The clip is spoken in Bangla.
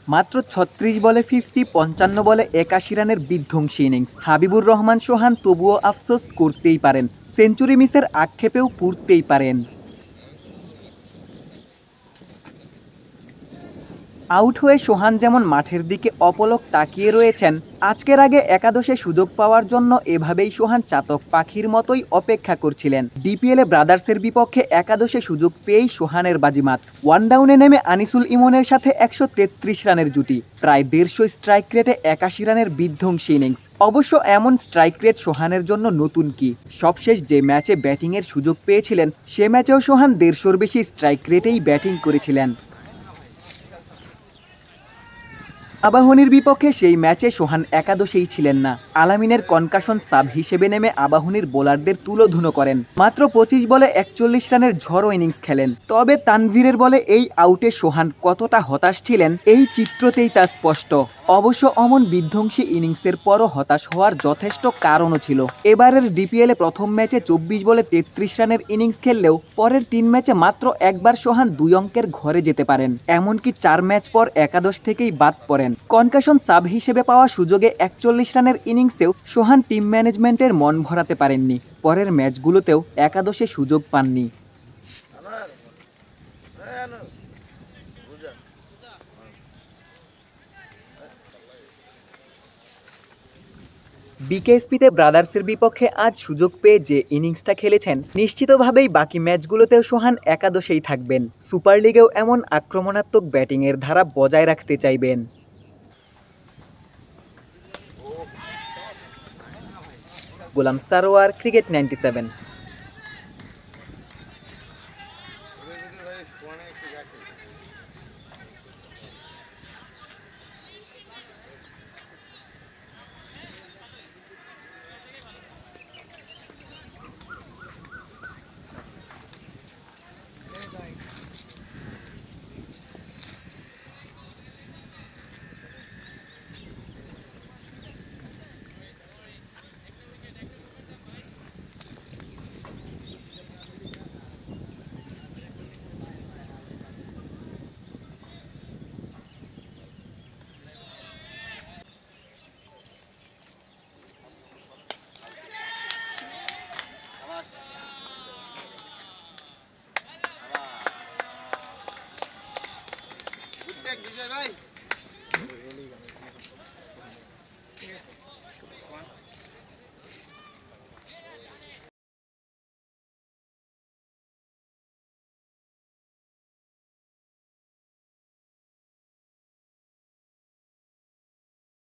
মাত্র ৩৬ বলে ৫০, ৫৫ বলে ৮১ রানের বিধ্বংসী ইনিংস। হাবিবুর রহমান সোহান তবুও আফসোস করতেই পারেন, সেঞ্চুরি মিসের আক্ষেপেও পুড়তেই পারেন। আউট হয়ে সোহান যেমন মাঠের দিকে অপলক তাকিয়ে রয়েছেন, আজকের আগে একাদশে সুযোগ পাওয়ার জন্য এভাবেই সোহান চাতক পাখির মতোই অপেক্ষা করছিলেন। ডিপিএলে ব্রাদার্সের বিপক্ষে একাদশে সুযোগ পেয়েই সোহানের বাজিমাত। ওয়ান ডাউনে নেমে আনিসুল ইমনের সাথে ১৩৩ রানের জুটি, প্রায় ১৫০ স্ট্রাইক রেটে ৮১ রানের বিধ্বংসী ইনিংস। অবশ্য এমন স্ট্রাইক রেট সোহানের জন্য নতুন কি, সবশেষ যে ম্যাচে ব্যাটিংয়ের সুযোগ পেয়েছিলেন সে ম্যাচেও সোহান ১৫০-র বেশি স্ট্রাইক রেটেই ব্যাটিং করেছিলেন। আবাহনীর বিপক্ষে সেই ম্যাচে সোহান একাদশেই ছিলেন না। আলামিনের কনকাশন সাব হিসেবে নেমে আবাহনীর বোলারদের তুলোধুনো করেন। মাত্র ২৫ বলে ৪১ রানের ঝড়ো ইনিংস খেলেন। তবে তানভীরের বলে এই আউটে সোহান কতটা হতাশ ছিলেন এই চিত্রতেই তা স্পষ্ট। অবশ্য অমন বিধ্বংসী ইনিংসের পরও হতাশ হওয়ার যথেষ্ট কারণও ছিল। এবারের ডিপিএলে প্রথম ম্যাচে ২৪ বলে ৩৩ রানের ইনিংস খেললেও পরের ৩ ম্যাচে মাত্র একবার সোহান ২ অঙ্কের ঘরে যেতে পারেন। এমনকি ৪ ম্যাচ পর একাদশ থেকেই বাদ পড়েন। কনকাশন সাব হিসেবে পাওয়া সুযোগে ৪১ রানের ইনিংসেও সোহান টিম ম্যানেজমেন্টের মন ভরাতে পারেননি। পরের ম্যাচগুলোতেও একাদশে সুযোগ পাননি। বিকেএসপিতে ব্রাদার্সের বিপক্ষে আজ সুযোগ পেয়ে যে ইনিংসটা খেলেছেন, নিশ্চিতভাবেই বাকি ম্যাচগুলোতেও সোহান একাদশেই থাকবেন। সুপার লিগেও এমন আক্রমণাত্মক ব্যাটিংয়ের ধারা বজায় রাখতে চাইবেন। গোলাম সারোয়ার, ক্রিকেট ৯৭। বিজয় ভাই।